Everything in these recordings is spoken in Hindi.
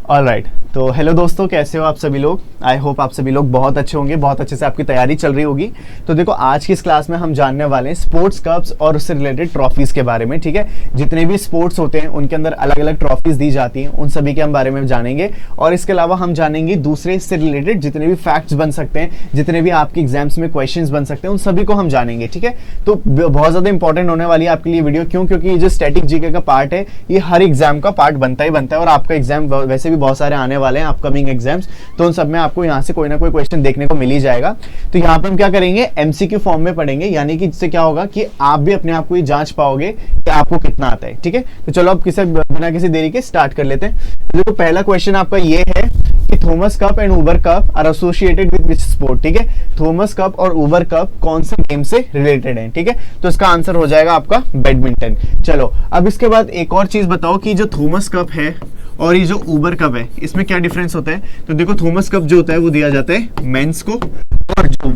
ऑलराइट, तो हेलो दोस्तों, कैसे हो आप सभी लोग। आई होप आप सभी लोग बहुत अच्छे होंगे, बहुत अच्छे से आपकी तैयारी चल रही होगी। तो देखो, आज की इस क्लास में हम जानने वाले हैं स्पोर्ट्स कप्स और उससे रिलेटेड ट्रॉफीज़ के बारे में। ठीक है, जितने भी स्पोर्ट्स होते हैं उनके अंदर अलग अलग ट्रॉफीज़ दी जाती हैं, उन सभी के हम बारे में जानेंगे। और इसके अलावा हम जानेंगे दूसरे इससे रिलेटेड जितने भी फैक्ट्स बन सकते हैं, जितने भी आपके एग्जाम्स में क्वेश्चंस बन सकते हैं, उन सभी को हम जानेंगे। ठीक है, तो बहुत ज़्यादा इंपॉर्टेंट होने वाली है आपके लिए वीडियो। क्यों? क्योंकि ये जो स्टैटिक जीके का पार्ट है, ये हर एग्जाम का पार्ट बनता ही बनता है। और आपका एग्जाम वैसे भी बहुत सारे आने वाले हैं, अपकमिंग एग्जाम्स, तो उन सब में आपको यहाँ से कोई ना कोई क्वेश्चन देखने को मिल ही जाएगा। तो यहाँ पे हम क्या करेंगे, एमसीक्यू फॉर्म में पढ़ेंगे, यानी कि जिससे क्या होगा कि आप भी अपने आप को ये जांच पाओगे कि आपको कितना आता है। ठीक है, तो चलो अब बिना किसी देरी के स्टार्ट कर लेते हैं। तो देखो, पहला क्वेश्चन आपका ये है कि Thomas cup and Uber cup are associated with which sport. ठीक है, थॉमस कप और ऊबर कप कौन से गेम से रिलेटेड है। ठीक है, तो इसका आंसर हो जाएगा आपका बैडमिंटन। चलो, अब इसके बाद एक और चीज बताओ कि जो थॉमस कप है और ये जो ऊबर कप है, इसमें क्या डिफरेंस होता है। तो देखो, थॉमस कप जो होता है वो दिया जाता है मेंस को, और जो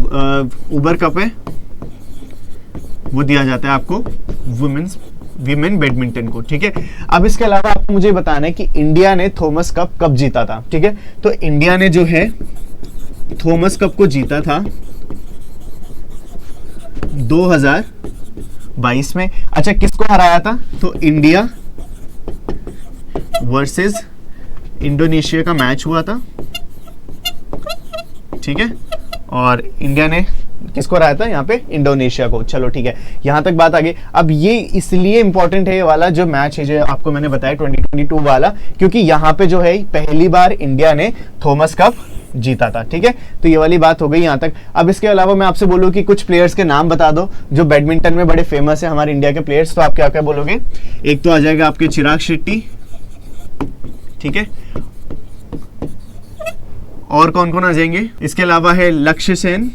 ऊबर कप है वो दिया जाता है आपको विमेन बैडमिंटन को। ठीक है, अब इसके अलावा आपको मुझे बताना है कि इंडिया ने थॉमस कप कब जीता था। ठीक है, तो इंडिया ने जो है थॉमस कप को जीता था 2022 में। अच्छा, किसको हराया था? तो इंडिया वर्सेस इंडोनेशिया का मैच हुआ था। ठीक है, और इंडिया ने किसको हराया था? यहाँ पे इंडोनेशिया को। चलो ठीक है, यहाँ तक बात आ गई। अब ये इसलिए इंपॉर्टेंट है, ये वाला जो मैच है जो आपको मैंने बताया 2022 वाला, क्योंकि यहाँ पे जो है पहली बार इंडिया ने थॉमस कप जीता था। ठीक है, तो ये वाली बात हो गई यहाँ तक। अब इसके अलावा मैं आपसे बोलूँ कि कुछ प्लेयर्स के नाम बता दो जो बैडमिंटन में बड़े फेमस है, हमारे इंडिया के प्लेयर्स। तो आप क्या क्या बोलोगे? एक तो आ जाएगा आपके चिराग शेट्टी। ठीक है, और कौन कौन आ जाएंगे? इसके अलावा है लक्ष्य सेन।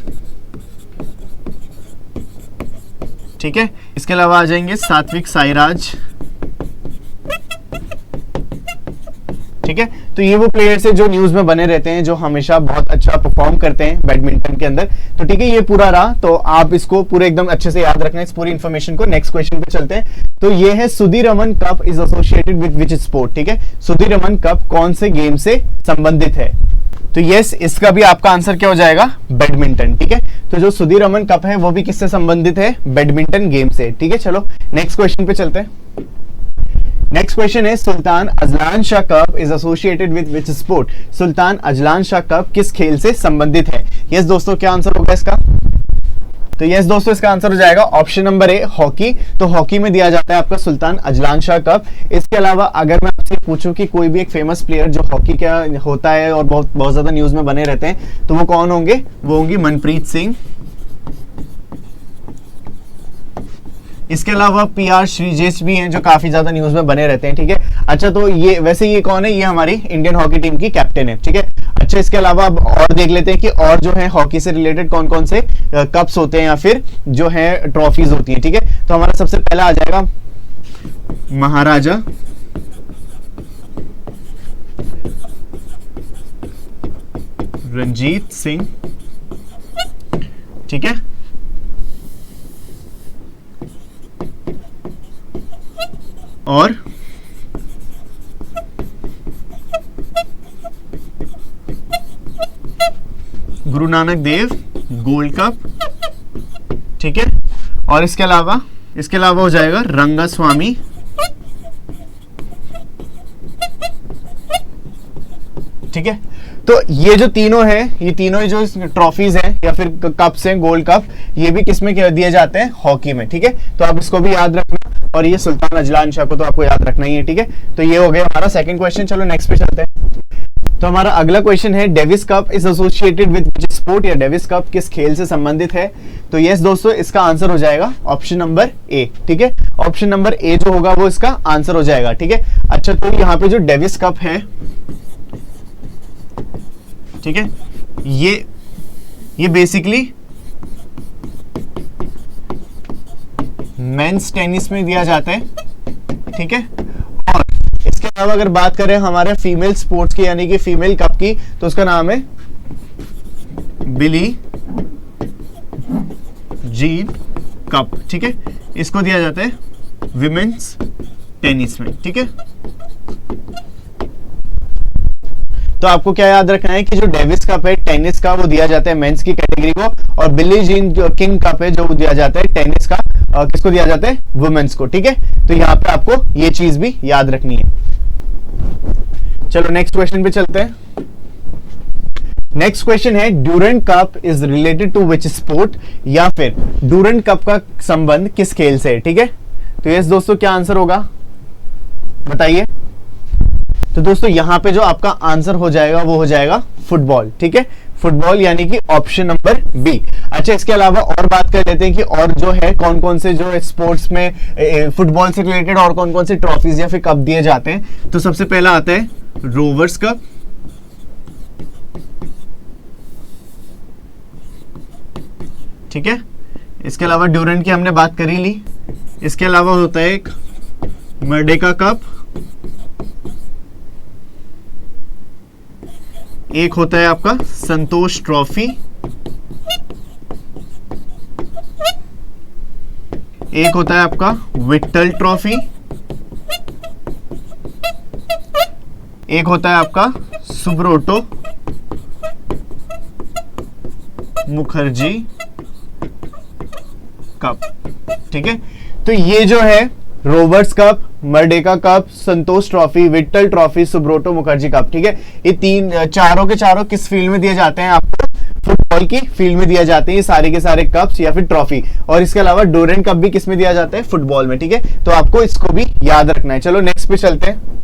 ठीक है, इसके अलावा आ जाएंगे सात्विक साईराज। ठीक है, तो ये वो प्लेयर्स है जो न्यूज में बने रहते हैं, जो हमेशा बहुत अच्छा परफॉर्म करते हैं बैडमिंटन के अंदर। तो ठीक है, ये पूरा रहा, तो आप इसको पूरे एकदम अच्छे से याद रखना, इस पूरी इंफॉर्मेशन को। नेक्स्ट क्वेश्चन पे चलते हैं। तो ये है Sudirman cup is associated with which sport. ठीक है, सुधीरमन कप कौन से गेम से संबंधित है? तो यस, इसका भी आपका आंसर क्या हो जाएगा? बैडमिंटन। ठीक है, तो जो सुधीरमन कप है वो भी किससे संबंधित है? बैडमिंटन गेम से। ठीक है, चलो नेक्स्ट क्वेश्चन पे चलते हैं। नेक्स्ट क्वेश्चन है Sultan Azlan Shah cup is associated with which sport. Sultan Azlan Shah cup किस खेल से संबंधित है? यस दोस्तों, क्या आंसर होगा इसका? तो यस दोस्तों, इसका आंसर हो जाएगा ऑप्शन नंबर ए, हॉकी। तो हॉकी में दिया जाता है आपका सुल्तान अजलान शाह कप। इसके अलावा अगर मैं आपसे पूछूं कि कोई भी एक फेमस प्लेयर जो हॉकी का होता है और बहुत ज्यादा न्यूज में बने रहते हैं, तो वो कौन होंगे? वो होंगी मनप्रीत सिंह। इसके अलावा पीआर श्रीजेश भी हैं जो काफी ज्यादा न्यूज में बने रहते हैं। ठीक है, अच्छा, तो ये वैसे ये कौन है? ये हमारी इंडियन हॉकी टीम की कैप्टन है। ठीक है, अच्छा, इसके अलावा अब और देख लेते हैं कि और जो है हॉकी से रिलेटेड कौन कौन से कप्स होते हैं या फिर जो है ट्रॉफीज होती हैं। ठीक है, तो हमारा सबसे पहला आ जाएगा महाराजा रणजीत सिंह। ठीक है, और गुरु नानक देव गोल्ड कप। ठीक है, और इसके अलावा हो जाएगा रंगास्वामी। ठीक है, तो ये जो तीनों है, ये तीनों जो ट्रॉफीज हैं या फिर कप्स हैं, गोल्ड कप, ये भी किसमें दिए जाते हैं? हॉकी में। ठीक है, तो आप इसको भी याद रखना, और ये सुल्तान अजलान शाह को तो आपको याद रखना ही है। ठीक है, तो ये हो गया हमारा सेकंड क्वेश्चन। चलो नेक्स्ट पे चलते हैं। तो हमारा अगला क्वेश्चन है Davis cup is associated with which sport, या डेविस कप किस खेल से संबंधित है? तो यस दोस्तों, इसका आंसर हो जाएगा ऑप्शन नंबर ए। ठीक है, ऑप्शन नंबर ए जो होगा वो इसका आंसर हो जाएगा। ठीक है, अच्छा, तो यहाँ पे जो डेविस कप है, ठीक है, ये बेसिकली मेंस टेनिस में दिया जाता है। ठीक है, और इसके अलावा अगर बात करें हमारे फीमेल स्पोर्ट्स की, यानी कि फीमेल कप की, तो उसका नाम है बिली जीन कप। ठीक है, इसको दिया जाता है विमेन्स टेनिस में। ठीक है, तो आपको क्या याद रखना है कि जो डेविस कप है टेनिस का, वो दिया जाता है मेंस की कैटेगरी को, और बिली जीन किंग कप है जो दिया जाता है टेनिस का, किसको दिया जाता है, वुमेन्स को। ठीक है, तो यहाँ पे आपको ये चीज भी याद रखनी है। चलो नेक्स्ट क्वेश्चन पे चलते हैं। नेक्स्ट क्वेश्चन है Durand cup is related to which sport, या फिर ड्यूरेंट कप का संबंध किस खेल से है। ठीक है, तो यस दोस्तों, क्या आंसर होगा बताइए। तो दोस्तों यहां पे जो आपका आंसर हो जाएगा वो हो जाएगा फुटबॉल। ठीक है, फुटबॉल यानी कि ऑप्शन नंबर बी। अच्छा, इसके अलावा और बात कर लेते हैं कि और जो है कौन कौन से जो स्पोर्ट्स में फुटबॉल से रिलेटेड और कौन कौन से ट्रॉफीज या फिर कप दिए जाते हैं। तो सबसे पहला आता है रोवर्स कप, ठीक है। इसके अलावा ड्यूरेंट की हमने बात करी ली। इसके अलावा होता है एक मर्डेका कप, एक होता है आपका संतोष ट्रॉफी, एक होता है आपका विट्ठल ट्रॉफी, एक होता है आपका सुब्रोटो मुखर्जी कप। ठीक है, तो ये जो है Roberts cup, Merdeka cup, Santosh trophy, Vitthal trophy, Subroto Mukherjee cup. ठीक है, ये तीन चारों के चारों किस फील्ड में दिए जाते हैं, आपको फुटबॉल की फील्ड में दिया जाते हैं ये सारे के सारे कप्स या फिर ट्रॉफी। और इसके अलावा ड्यूरेंट कप भी किस में दिया जाता है, फुटबॉल में। ठीक है, तो आपको इसको भी याद रखना है। चलो नेक्स्ट पे चलते हैं।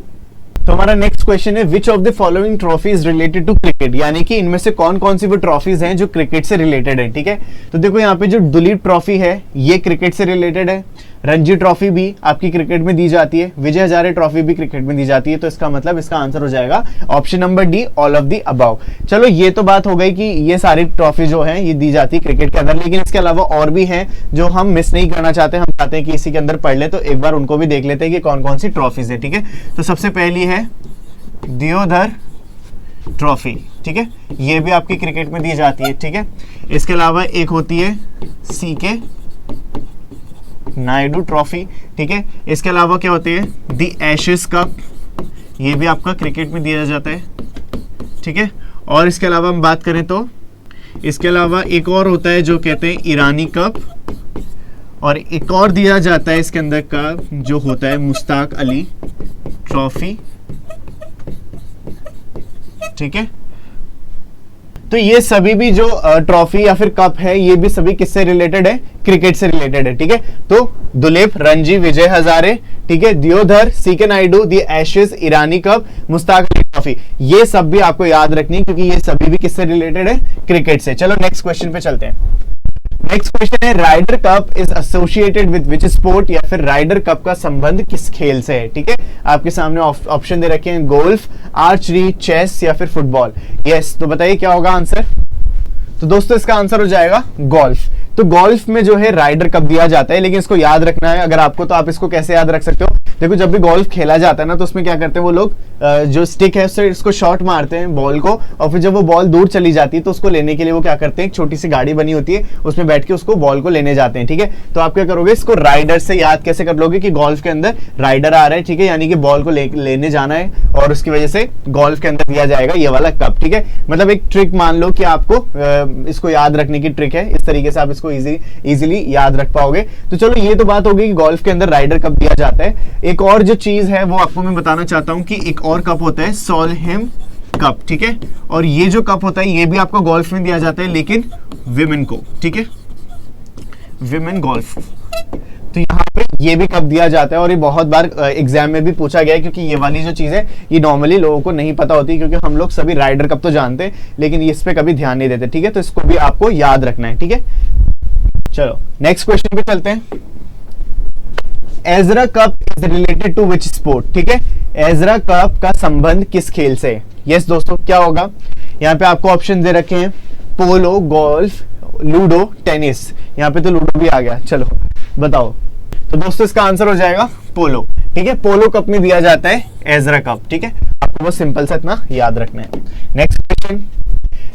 तो हमारा नेक्स्ट क्वेश्चन है which of the following trophies related to cricket, यानी कि इनमें से कौन कौन सी वो ट्रॉफीज हैं जो क्रिकेट से रिलेटेड है। ठीक है, तो देखो यहाँ पे जो दुलीप ट्रॉफी है ये क्रिकेट से रिलेटेड है, रणजी ट्रॉफी भी आपकी क्रिकेट में दी जाती है, विजय हजारे ट्रॉफी भी क्रिकेट में दी जाती है। तो इसका मतलब इसका आंसर हो जाएगा option number D, all of the above. चलो ये तो बात हो गई कि ये सारी ट्रॉफी जो है ये दी जाती है क्रिकेट के अंदर, लेकिन इसके अलावा और भी हैं जो हम मिस नहीं करना चाहते, हम चाहते हैं कि इसी के अंदर पढ़ ले, तो एक बार उनको भी देख लेते हैं कि कौन कौन सी ट्रॉफीज है। ठीक है, तो सबसे पहली है दियोधर ट्रॉफी। ठीक है, ये भी आपकी क्रिकेट में दी जाती है। ठीक है, इसके अलावा एक होती है सीके नायडू ट्रॉफी। ठीक है, इसके अलावा क्या होती है दी एशेस कप, ये भी आपका क्रिकेट में दिया जाता है। ठीक है, और इसके अलावा हम बात करें तो इसके अलावा एक और होता है जो कहते हैं ईरानी कप, और एक और दिया जाता है इसके अंदर का जो होता है मुश्ताक अली ट्रॉफी। ठीक है, तो ये सभी भी जो ट्रॉफी या फिर कप है ये भी सभी किससे रिलेटेड है, क्रिकेट से रिलेटेड है। ठीक है, तो दुलीप, रणजी, विजय हजारे, ठीक है, दियोधर, सीके नायडू, दी एशेस, ईरानी कप, मुश्ताक अली ट्रॉफी, ये सब भी आपको याद रखनी क्योंकि ये सभी भी किससे रिलेटेड है, क्रिकेट से। चलो नेक्स्ट क्वेश्चन पे चलते हैं। नेक्स्ट क्वेश्चन है Ryder cup is associated with which sport, या फिर राइडर कप का संबंध किस खेल से है। ठीक है, आपके सामने ऑप्शन दे रखे हैं गोल्फ, आर्चरी, चेस या फिर फुटबॉल। यस, तो बताइए क्या होगा आंसर। तो दोस्तों इसका आंसर हो जाएगा गोल्फ। तो गोल्फ में जो है राइडर कप दिया जाता है, लेकिन इसको याद रखना है अगर आपको, तो आप इसको कैसे याद रख सकते हो। देखो जब भी गोल्फ खेला जाता है ना तो उसमें क्या करते हैं वो लोग, जो स्टिक है उससे इसको शॉट मारते हैं बॉल को, और फिर जब वो बॉल दूर चली जाती है तो उसको लेने के लिए वो क्या करते हैं, एक छोटी सी गाड़ी बनी होती है उसमें बैठ के उसको बॉल को लेने जाते हैं। ठीक है, तो आप क्या करोगे, इसको राइडर से याद कैसे कर लोगे कि गोल्फ के अंदर राइडर आ रहा है। ठीक है, यानी कि बॉल को लेने जाना है और उसकी वजह से गोल्फ के अंदर दिया जाएगा ये वाला कप। ठीक है, मतलब एक ट्रिक मान लो कि आपको इसको याद रखने की ट्रिक है, इस तरीके से आप इसको इजीली याद रख पाओगे। तो चलो ये तो बात हो गई कि गोल्फ के अंदर राइडर कप दिया जाता है। एक और जो चीज है वो आपको मैं बताना चाहता हूं कि एक और कप होता है सोलहेम कप। ठीक है, और ये जो कप होता है ये भी आपको गोल्फ में दिया जाता है, लेकिन विमेन को। ठीक है, विमेन गोल्फ, तो यहाँ पे ये भी कप दिया जाता है और ये बहुत बार एग्जाम में भी पूछा गया है, क्योंकि ये वाली जो चीज है ये नॉर्मली लोगों को नहीं पता होती, क्योंकि हम लोग सभी राइडर कप तो जानते हैं लेकिन इस पे कभी ध्यान नहीं देते। ठीक है, तो इसको भी आपको याद रखना है। ठीक है, चलो नेक्स्ट क्वेश्चन पे चलते हैं। Ezra cup is related to which sport. ठीक है, एजरा कप का संबंध किस खेल से है। यस दोस्तों, क्या होगा, यहाँ पे आपको ऑप्शन दे रखे हैं पोलो, गोल्फ, लूडो, टेनिस। यहाँ पे तो लूडो भी आ गया, चलो बताओ। तो दोस्तों इसका आंसर हो जाएगा पोलो। ठीक है, पोलो कप में दिया जाता है एजरा कप। ठीक है, आपको वो सिंपल सा इतना याद रखना है। Next question,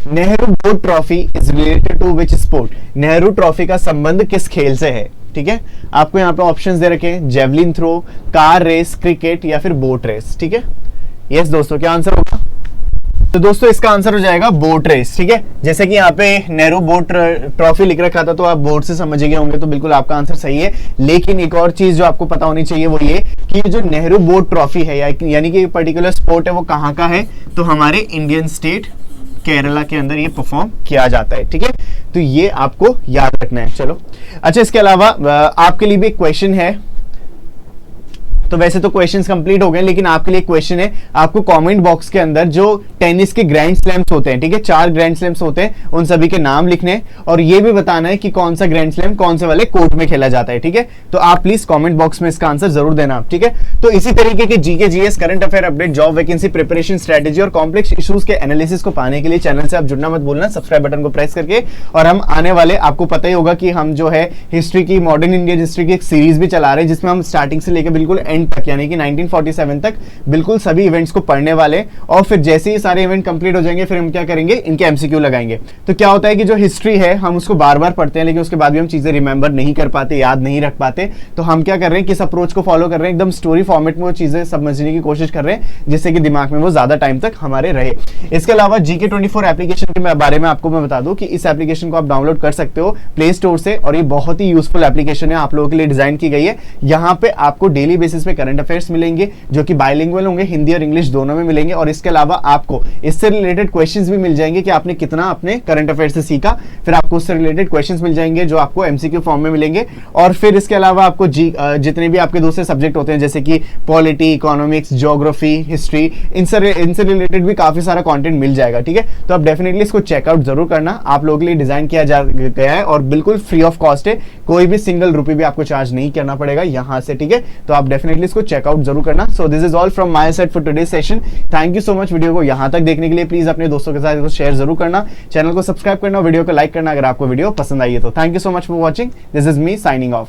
Nehru boat trophy is related to which sport. Nehru trophy का संबंध किस खेल से है। ठीक है, आपको यहाँ पे ऑप्शंस दे रखे हैं javelin throw, car race, cricket या फिर बोट रेस। ठीक है, यस दोस्तों, क्या आंसर होगा। तो दोस्तों इसका आंसर हो जाएगा बोट रेस, ठीक है। जैसे कि यहाँ पे नेहरू बोट ट्रॉफी लिख रखा था तो आप बोट से समझ गए होंगे, तो बिल्कुल आपका आंसर सही है। लेकिन एक और चीज जो आपको पता होनी चाहिए वो ये कि जो नेहरू बोट ट्रॉफी है यानी कि पर्टिकुलर स्पोर्ट है वो कहाँ का है, तो हमारे इंडियन स्टेट केरला के अंदर ये परफॉर्म किया जाता है, ठीक है। तो ये आपको याद रखना है। चलो अच्छा, इसके अलावा आपके लिए भी एक क्वेश्चन है। तो वैसे तो क्वेश्चंस कंप्लीट हो गए, लेकिन आपके लिए क्वेश्चन है। आपको कमेंट बॉक्स के अंदर जो टेनिस के ग्रैंड स्लैम्स होते हैं, ठीक है, 4 ग्रैंड स्लैम्स होते हैं, उन सभी के नाम लिखने और ये भी बताना है कि कौन सा ग्रैंड स्लैम कौन से वाले कोर्ट में खेला जाता है, ठीक है। तो आप प्लीज कमेंट बॉक्स में इसका आंसर जरूर देना आप, ठीक है। तो इसी तरीके के GK GS current affair update, job vacancy preparation strategy और कॉम्प्लेक्स इश्यूज के एनालिसिस को पाने के लिए चैनल से आप जुड़ना मत भूलना, सब्सक्राइब बटन को प्रेस करके। और हम आने वाले, आपको पता ही होगा कि हम जो है हिस्ट्री की, मॉडर्न इंडियन हिस्ट्री की एक सीरीज भी चला रहे हैं, जिसमें हम स्टार्टिंग से लेकर बिल्कुल एंड तक यानी कि 1947 तक बिल्कुल सभी इवेंट्स को पढ़ने वाले। और फिर जैसे ही सारे इवेंट कंप्लीट हो जाएंगे फिर हम क्या करेंगे, इनके एमसीक्यू लगाएंगे। तो क्या होता है कि जो हिस्ट्री है हम उसको बार बार पढ़ते हैं, लेकिन उसके बाद भी हम चीजें रिमेंबर नहीं कर पाते, याद नहीं रख पाते। तो हम क्या कर रहे हैं, किस अप्रोच को फॉलो कर रहे हैं, एकदम स्टोरी फॉर्मेट में वो चीजें समझने की कोशिश कर रहे हैं, जिससे कि दिमाग में वो ज्यादा टाइम तक हमारे रहे। इसके अलावा जीके 24 एप्लीकेशन के बारे में आपको मैं बता दूं कि इस एप्लीकेशन को आप डाउनलोड कर सकते हो प्ले स्टोर से, और ये बहुत ही यूजफुल एप्लीकेशन है, आप लोगों के लिए डिजाइन की गई है। यहाँ पे आपको डेली बेसिस पे करंट अफेयर्स मिलेंगे जो कि बाइलिंगुअल होंगे, हिंदी और इंग्लिश दोनों में मिलेंगे। और इसके अलावा आपको इससे रिलेटेड क्वेश्चंस भी मिल जाएंगे कि आपने कितना अपने करंट अफेयर से सीखा। फिर आपको उससे रिलेटेड क्वेश्चंस मिल जाएंगे जो आपको एमसीक्यू फॉर्म में मिलेंगे। और फिर इसके अलावा आपको जितने भी आपके दूसरे सब्जेक्ट होते हैं जैसे कि पॉलिटी, इकोनॉमिक्स, ज्योग्राफी, हिस्ट्री, इनसे रिलेटेड भी काफी सारा कंटेंट मिल जाएगा, ठीक है। तो आप डेफिनेटली इसको चेकआउट जरूर करना, आप लोगों के लिए डिजाइन किया गया है और बिल्कुल फ्री ऑफ कॉस्ट है, कोई भी सिंगल रुपये भी आपको चार्ज नहीं करना पड़ेगा यहाँ से, ठीक है। तो आप डेफिनेटली इसको चेकआउट जरूर करना। So this is all from my side for today session. Thank you so much video को यहाँ तक देखने के लिए। प्लीज अपने दोस्तों के साथ इसको शेयर जरूर करना, चैनल को सब्सक्राइब करना, वीडियो को लाइक करना अगर आपको वीडियो पसंद आई है तो। Thank you so much for watching, this is me signing off.